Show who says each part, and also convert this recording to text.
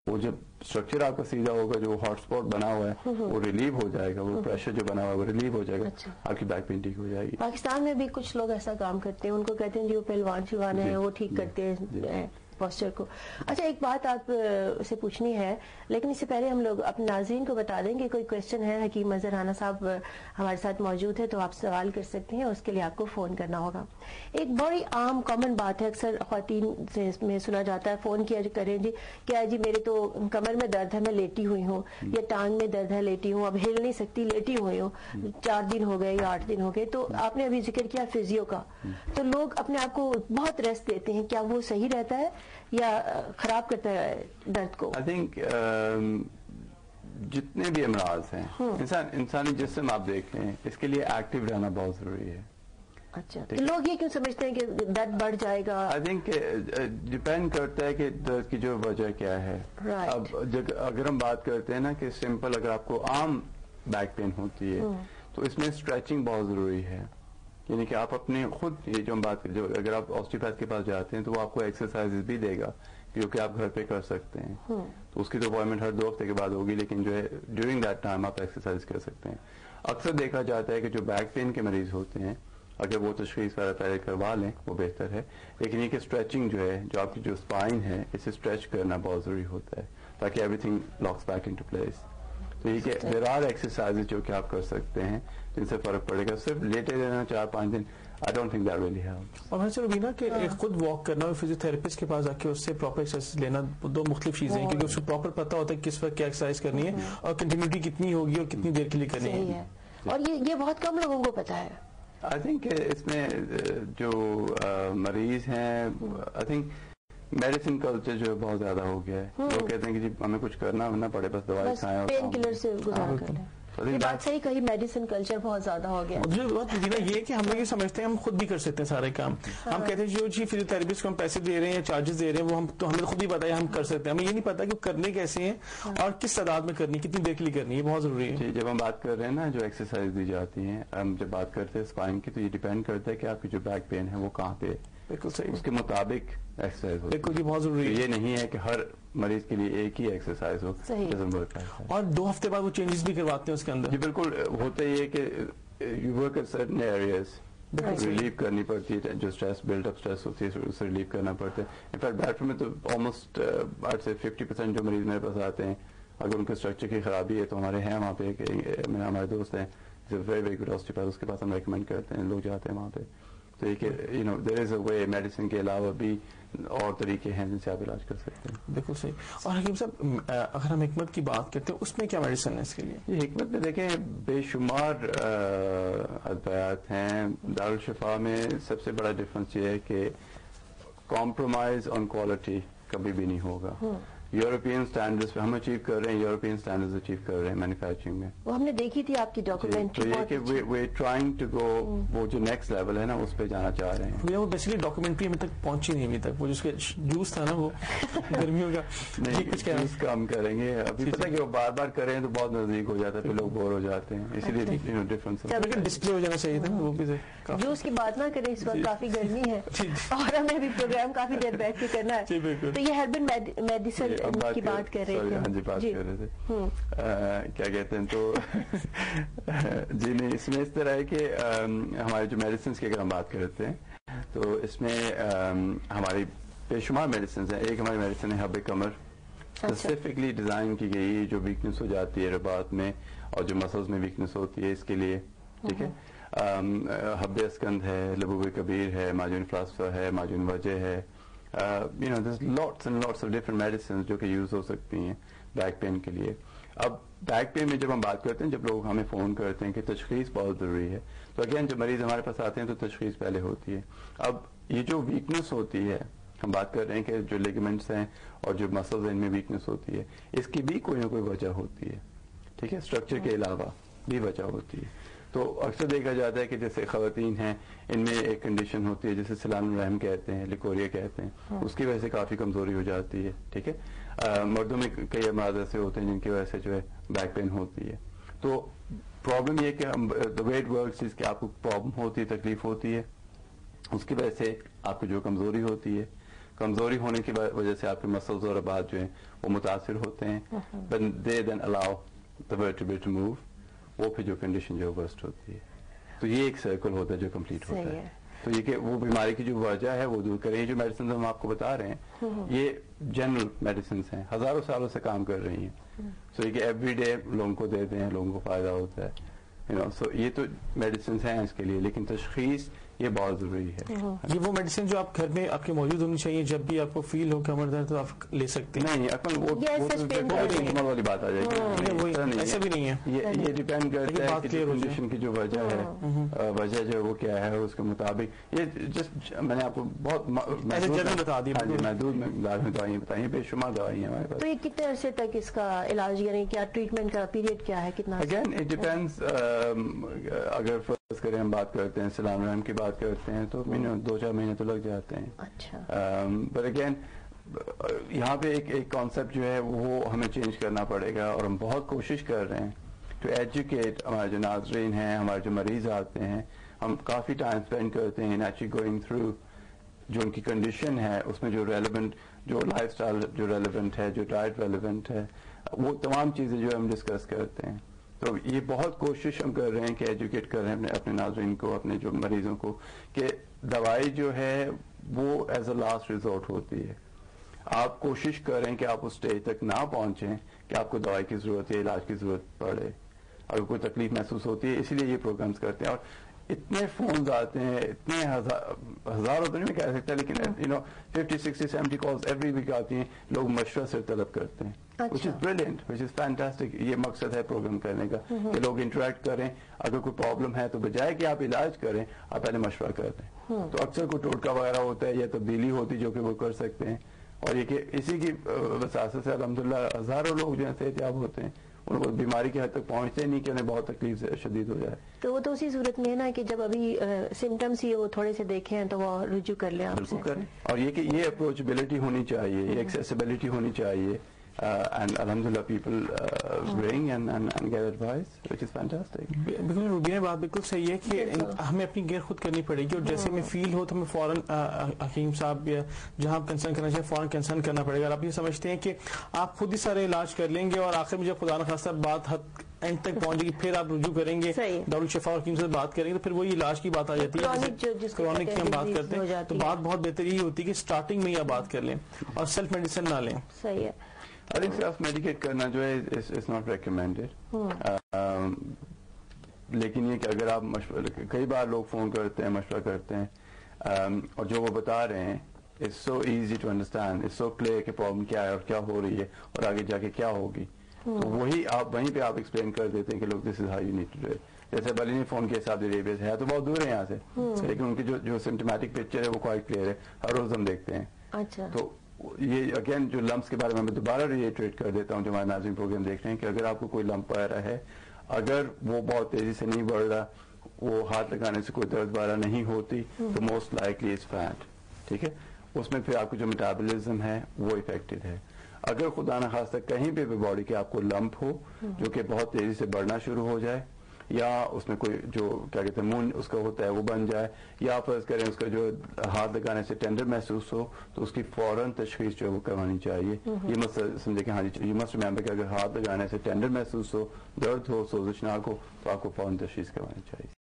Speaker 1: وہ جب اسٹرکچر آپ کا سیدھا ہوگا, جو ہاٹ اسپاٹ بنا ہوا ہے وہ ریلیو ہو جائے گا, وہ پریشر جو بنا ہوا ہے وہ ریلیو ہو جائے گا, آپ کی بیک پین ٹھیک ہو جائے گی.
Speaker 2: پاکستان میں بھی کچھ لوگ ایسا کام کرتے ہیں, ان کو کہتے ہیں جو پہلوان شلوان ہیں وہ ٹھیک کرتے ہیں پوسچر کو. اچھا ایک بات آپ سے پوچھنی ہے, لیکن اس سے پہلے ہم لوگ اپنے ناظرین کو بتا دیں کہ کوئی کوشچن ہے, حکیم اظہر رانا صاحب ہمارے ساتھ موجود ہے تو آپ سوال کر سکتے ہیں, اس کے لیے آپ کو فون کرنا ہوگا. ایک بڑی عام کامن بات ہے, اکثر خواتین سے میں سنا جاتا ہے, فون کیا کریں جی کیا جی میرے تو کمر میں درد ہے میں لیٹی ہوئی ہوں, یا ٹانگ میں درد ہے لیٹی ہوں, اب ہل نہیں سکتی لیٹی ہوئی ہوں, 4 دن ہو گئے یا 8 دن ہو گئے. تو آپ نے ابھی ذکر کیا فزیو کا, تو لوگ اپنے آپ کو بہت ریسٹ دیتے ہیں, کیا وہ صحیح رہتا ہے یا خراب کرتا ہے درد کو؟
Speaker 1: آئی تھنک جتنے بھی امراض ہیں, انسانی جسم آپ دیکھ لیں, اس کے لیے ایکٹیو رہنا بہت ضروری ہے.
Speaker 2: اچھا, تو لوگ یہ کیوں سمجھتے ہیں کہ درد بڑھ جائے گا؟
Speaker 1: آئی تھنک ڈپینڈ کرتا ہے کہ درد کی جو وجہ کیا ہے. اب اگر ہم بات کرتے ہیں نا کہ سمپل, اگر آپ کو عام بیک پین ہوتی ہے تو اس میں اسٹریچنگ بہت ضروری ہے. یعنی کہ آپ اپنے خود, یہ جو ہم بات کریں, اگر آپ آسٹیوپیتھ کے پاس جاتے ہیں تو وہ آپ کو ایکسرسائز بھی دے گا جو کہ آپ گھر پہ کر سکتے ہیں. تو اس کی تو اپوائنٹمنٹ ہر 2 ہفتے کے بعد ہوگی, لیکن جو ہے ڈیورنگ دیٹ ٹائم آپ ایکسرسائز کر سکتے ہیں. اکثر دیکھا جاتا ہے کہ جو بیک پین کے مریض ہوتے ہیں, اگر وہ تشخیص پہلے کروا لیں وہ بہتر ہے, لیکن یہ کہ اسٹریچنگ جو ہے, جو آپ کی جو اسپائن ہے اسے اسٹریچ کرنا بہت ضروری ہوتا ہے تاکہ everything locks back in to place. تو یہ کہ دیر آر ایکسرسائز جو کہ آپ کر سکتے ہیں جن سے فرق پڑے گا. صرف لیٹے رہنا 4-5 دن, I don't think that really helps.
Speaker 3: اور میں چلو نا کہ خود واک کرنا اور فزیو تھراپسٹ کے پاس آ کے اس سے پراپر ایکسرسائز لینا 2 مختلف چیزیں ہیں, کیونکہ اس کو پراپر پتا ہوتا ہے کس وقت کیا ایکسرسائز کرنی ہے اور کنٹینیوٹی کتنی ہوگی اور کتنی دیر کے لیے کرنی ہے.
Speaker 2: اور یہ بہت کم لوگوں کو پتا ہے.
Speaker 1: آئی تھنک اس میں جو مریض ہیں, آئی تھنک میڈیسن کلچر جو ہے بہت زیادہ ہو گیا ہے. وہ کہتے ہیں کہ جی ہمیں کچھ کرنا نہ پڑے, بس دوائی کھائیں اور
Speaker 2: پین کلر سے گزارا کر لیں. یہ بات صحیح کہی, میڈیسن کلچر بہت زیادہ ہو گیا.
Speaker 3: مجھے بات یہ کہ ہم لوگ یہ سمجھتے ہیں ہم خود بھی کر سکتے ہیں سارے کام. ہم کہتے ہیں جو جی فزیو تھراپسٹ کو ہم پیسے دے رہے ہیں یا چارجز دے رہے ہیں, وہ تو ہمیں خود ہی پتا ہے ہم کر سکتے ہیں. ہمیں یہ نہیں پتا کہ وہ کرنے کیسے ہیں اور کس تعداد میں کرنی, کتنی دیر کے لیے کرنی, یہ بہت ضروری ہے.
Speaker 1: جب ہم بات کر رہے ہیں نا جو ایکسرسائز دی جاتی ہیں, ہم جب بات کرتے ہیں اسپائن کی, تو یہ ڈیپینڈ کرتا ہے کہ آپ کی جو بیک پین ہے وہ کہاں پہ ہے.
Speaker 3: بالکل صحیح,
Speaker 1: اس کے مطابق ایکسرسائز ہو.
Speaker 3: بالکل, یہ بہت ضروری ہے.
Speaker 1: یہ نہیں ہے کہ ہر مریض کے لیے ایک ہی ایکسرسائز ہو.
Speaker 3: اور 2 ہفتے بعد وہ چینجز بھی کرواتے ہیں اس کے اندر.
Speaker 1: جی بالکل, ہوتا یہ کہ you work at certain areas, relieve کرنی پڑتی ہے, جو اسٹریس بلڈ اپ اسٹریس ہوتی ہے اسے ریلیو کرنا پڑتا ہے. انفیکٹ بیک میں تو آلموسٹ 50% جو مریض میرے پاس آتے ہیں, اگر ان کے اسٹرکچر کی خرابی ہے تو ہمارے ہیں وہاں پہ, ہمارے دوست ہیں ویری ویری گڈ آسٹیوپیتھ, اس کے پاس ہم ریکمینڈ کرتے ہیں, لوگ جاتے ہیں وہاں پہ. تو یہ کہ دیر از اے وے, میڈیسن کے علاوہ بھی اور طریقے ہیں جن سے آپ علاج کر سکتے ہیں.
Speaker 3: بالکل صحیح. اور حکیم صاحب اگر ہم حکمت کی بات کرتے ہیں, اس میں کیا میڈیسن ہے اس کے لیے؟
Speaker 1: یہ حکمت میں دیکھیں بے شمار ادویات ہیں. دارالشفا میں سب سے بڑا ڈفرنس یہ ہے کہ کمپرومائز آن کوالٹی کبھی بھی نہیں ہوگا. یورپین سٹینڈرڈز پہ ہم اچیو کر رہے ہیں, یورپین سٹینڈرڈز اچیو کر رہے ہیں مینوفیکچرنگ میں.
Speaker 2: وہ ہم نے دیکھی تھی آپ کی ڈاکومنٹری.
Speaker 1: تو یہ کہ وی ٹرائنگ ٹو گو, وہ جو نیکسٹ لیول ہے نا اس پہ جانا چاہ رہے ہیں.
Speaker 3: وہ بیسیکلی ڈاکومنٹری میں تک پہنچی نہیں ابھی تک, وہ جس کے جوس تھا نا وہ گرمیوں کا,
Speaker 1: نہیں کچھ کام کریں گے ابھی. پتہ کہ وہ بار بار کریں تو بہت نزدیک ہو جاتا ہے, پھر لوگ بور ہو جاتے ہیں, اسی لیے ڈفرنس ہے.
Speaker 3: لیکن ڈسپلے ہو جانا چاہیے تھا وہ بھی.
Speaker 2: جوس کی بات نہ کریں, اس وقت کافی گرمی ہے اور ہمیں بھی پروگرام کافی دیر بیٹھ کے کرنا ہے. تو یہ ہربل میڈیسن کی بات کر رہے تھے.
Speaker 1: ہاں جی, بات کر رہے تھے کیا کہتے ہیں تو جی نہیں, اس میں اس طرح ہے کہ ہمارے جو میڈیسنس کی اگر ہم بات کرتے ہیں تو اس میں ہماری بے شمار میڈیسنز ہیں. ایک ہماری میڈیسن ہے حب کمر, اسپیسیفکلی ڈیزائن کی گئی جو ویکنس ہو جاتی ہے رباط میں اور جو مسلز میں ویکنس ہوتی ہے اس کے لیے. ٹھیک ہے, حب اسکند ہے, لبوب کبیر ہے, ماجون فلاسفہ ہے, ماجون وجہ ہے. there's lots and lots of different medicines جو کہ یوز ہو سکتی ہیں بیک پین کے لیے. اب بیک پین میں جب ہم بات کرتے ہیں, جب لوگ ہمیں فون کرتے ہیں کہ تشخیص بہت ضروری ہے, تو اگین جب مریض ہمارے پاس آتے ہیں تو تشخیص پہلے ہوتی ہے. اب یہ جو ویکنس ہوتی ہے, ہم بات کر رہے ہیں کہ جو لیگمنٹس ہیں اور جو مسلز ہیں ان میں ویکنس ہوتی ہے, اس کی بھی کوئی نہ کوئی وجہ ہوتی ہے. ٹھیک ہے, اسٹرکچر کے علاوہ بھی وجہ ہوتی ہے. تو اکثر دیکھا جاتا ہے کہ جیسے خواتین ہیں ان میں ایک کنڈیشن ہوتی ہے جسے سلام الرحم کہتے ہیں, لیکوریا کہتے ہیں, اس کی وجہ سے کافی کمزوری ہو جاتی ہے. ٹھیک ہے, مردوں میں کئی امراض ایسے ہوتے ہیں جن کی وجہ سے جو ہے بیک پین ہوتی ہے. تو پرابلم یہ کہ the way it works is کہ آپ کو پرابلم ہوتی ہے, تکلیف ہوتی ہے, اس کی وجہ سے آپ کو جو کمزوری ہوتی ہے, کمزوری ہونے کی وجہ سے آپ کے مسلز اور عضلات جو ہیں وہ متاثر ہوتے ہیں. they then allow the vertebrae to move. وہ پھر جو کنڈیشن جو ورسٹ ہوتی ہے. تو یہ ایک سرکل ہوتا ہے جو کمپلیٹ ہوتا ہے. تو یہ کہ وہ بیماری کی جو وجہ ہے وہ دور کریں. جو میڈیسنز ہم آپ کو بتا رہے ہیں یہ جنرل میڈیسنز ہیں, ہزاروں سالوں سے کام کر رہی ہیں. سو یہ کہ ایوری ڈے لوگوں کو دیتے ہیں, لوگوں کو فائدہ ہوتا ہے. سو یہ تو میڈیسنز ہیں اس کے لیے, لیکن تشخیص یہ بہت ضروری ہے.
Speaker 3: یہ وہ میڈیسن جو آپ گھر میں آپ کے موجود ہونی چاہیے, جب بھی آپ کو فیل ہو کمر درد تو آپ لے سکتے ہیں.
Speaker 1: نہیں اپن وہ والی بات آ جائے گی,
Speaker 3: ایسا بھی نہیں ہے.
Speaker 1: یہ ڈیپینڈ کرتا ہے کہ کنڈیشن کی جو وجہ ہے, وجہ جو وہ کیا ہے, اس کے مطابق یہ جسٹ میں نے آپ کو بہت
Speaker 3: بتا دی
Speaker 1: محدود مقدار میں دوائیں بتائیں, بے شمار دوائیں ہیں ہمارے پاس.
Speaker 2: تو یہ کتنے عرصے تک اس کا علاج, یعنی کیا ٹریٹمنٹ کا پیریڈ کیا ہے, کتنا؟
Speaker 1: Again it depends. اگر فرض کریں ہم بات کرتے ہیں سلام رحم کی بات کرتے ہیں تو 2-4 مہینے تو لگ جاتے ہیں.
Speaker 2: اچھا.
Speaker 1: پر اگین یہاں پہ ایک کانسیپٹ جو ہے وہ ہمیں چینج کرنا پڑے گا, اور ہم بہت کوشش کر رہے ہیں ٹو ایجوکیٹ ہمارے جو ناظرین ہیں, ہمارے جو مریض آتے ہیں. ہم کافی ٹائم اسپینڈ کرتے ہیں ایکچولی گوئنگ تھرو جو ان کی کنڈیشن ہے, اس میں جو ریلیونٹ, جو لائف اسٹائل جو ریلیونٹ ہے, جو ڈائٹ ریلیونٹ ہے, وہ تمام چیزیں جو ہم ڈسکس کرتے ہیں. تو یہ بہت کوشش ہم کر رہے ہیں کہ ایجوکیٹ کر رہے ہیں اپنے ناظرین کو, اپنے جو مریضوں کو, کہ دوائی جو ہے وہ ایز اے لاسٹ ریزورٹ ہوتی ہے. آپ کوشش کریں کہ آپ اس اسٹیج تک نہ پہنچیں کہ آپ کو دوائی کی ضرورت ہے, علاج کی ضرورت پڑے, اگر کوئی تکلیف محسوس ہوتی ہے. اسی لیے یہ پروگرامز کرتے ہیں. اور اتنے فونز آتے ہیں, اتنے ہزاروں تو نہیں میں کہہ سکتا, لیکن 50-60-70 کالز ایوری ویک آتی ہیں. لوگ مشورہ سے طلب کرتے ہیں, which is brilliant, which is fantastic. یہ مقصد ہے پروگرام کرنے کا کہ لوگ انٹریکٹ کریں. اگر کوئی پرابلم ہے تو بجائے کہ آپ علاج کریں, آپ پہلے مشورہ کرتے ہیں. تو اکثر کوئی ٹوٹکا وغیرہ ہوتا ہے یا تبدیلی ہوتی جو کہ وہ کر سکتے ہیں. اور یہ کہ اسی کی وساطت سے الحمدللہ ہزاروں لوگ جو ہیں صحتیاب ہوتے ہیں. ان کو بیماری کی حد تک پہنچتے نہیں کہ انہیں بہت تکلیف شدید ہو جائے.
Speaker 2: تو وہ تو اسی صورت میں ہے نا کہ جب ابھی سمٹمس ہی وہ تھوڑے سے دیکھیں ہیں تو وہ رجوع کر لیں آپ سے.
Speaker 1: بالکل کریں. اور یہ کہ یہ اپروچبلٹی ہونی چاہیے, یہ ایکسیسیبلٹی ہونی چاہیے. And alhamdulillah people bring and get advice, which is fantastic.
Speaker 3: بالکل روبینہ بات بالکل صحیح ہے کہ ہمیں اپنی کیئر خود کرنی پڑے گی, اور جیسے ہمیں فیل ہو تو ہمیں فوراً حکیم صاحب یا جہاں کنسرن کرنا چاہیے فوراً کنسرن کرنا پڑے گا. اور آپ یہ سمجھتے ہیں کہ آپ خود ہی سارے علاج کر لیں گے اور آخر میں جب خدا نخواستہ بات حد اینڈ تک پہنچ جائے گی پھر آپ رجوع کریں گے, دارالشفا اور حکیم سے بات کریں گے, تو پھر وہی علاج کی بات آ جاتی ہے, کرونک کی ہم بات کرتے ہیں. تو بات بہت بہتر یہی ہوتی ہے کہ اسٹارٹنگ میں ہی آپ بات کر لیں اور سیلف میڈیسن نہ لیں.
Speaker 2: صحیح ہے.
Speaker 1: I think self medicate کرنا جو ہے is not recommended. لیکن یہ کہ اگر آپ کئی بار لوگ فون کرتے ہیں, مشورہ کرتے ہیں, اور جو وہ بتا رہے ہیں it's so easy to understand, it's so clear کہ پرابلم کیا ہے اور کیا ہو رہی ہے اور آگے جا کے کیا ہوگی. تو وہی آپ وہیں پہ آپ ایکسپلین کر دیتے ہیں کہ لوگ this is how you need to do it. جیسے بلی نے فون کیا سعودی عربیہ سے ہے تو بہت دور ہے یہاں سے, لیکن ان کی جو سمپٹمیٹک پکچر ہے وہ کوائٹ کلیئر ہے, ہر روز ہم دیکھتے ہیں.
Speaker 2: اچھا. تو
Speaker 1: یہ اگین جو لمپس کے بارے میں دوبارہ ریٹریٹ کر دیتا ہوں جو ہمارے ناظرین پروگرام دیکھ رہے ہیں کہ اگر آپ کو کوئی لمپ آ رہا ہے, اگر وہ بہت تیزی سے نہیں بڑھ رہا, وہ ہاتھ لگانے سے کوئی درد وغیرہ نہیں ہوتی, تو موسٹ لائکلی از فیٹ. ٹھیک ہے, اس میں پھر آپ کی جو میٹابولزم ہے وہ افیکٹڈ ہے. اگر خدا نخواستہ کہیں پہ بھی باڈی کے آپ کو لمپ ہو جو کہ بہت تیزی سے بڑھنا شروع ہو جائے, یا اس میں کوئی جو کیا کہتے ہیں مون اس کا ہوتا ہے وہ بن جائے, یا فرض کریں اس کا جو ہاتھ لگانے سے ٹینڈر محسوس ہو, تو اس کی فوراً تشخیص جو ہے وہ کروانی چاہیے. یہ مت سمجھے کہ ہاں جی, یہ مت ریمبر کہ اگر ہاتھ لگانے سے ٹینڈر محسوس ہو, درد ہو, سوزش ناک ہو, تو آپ کو فوراً تشخیص کروانی چاہیے.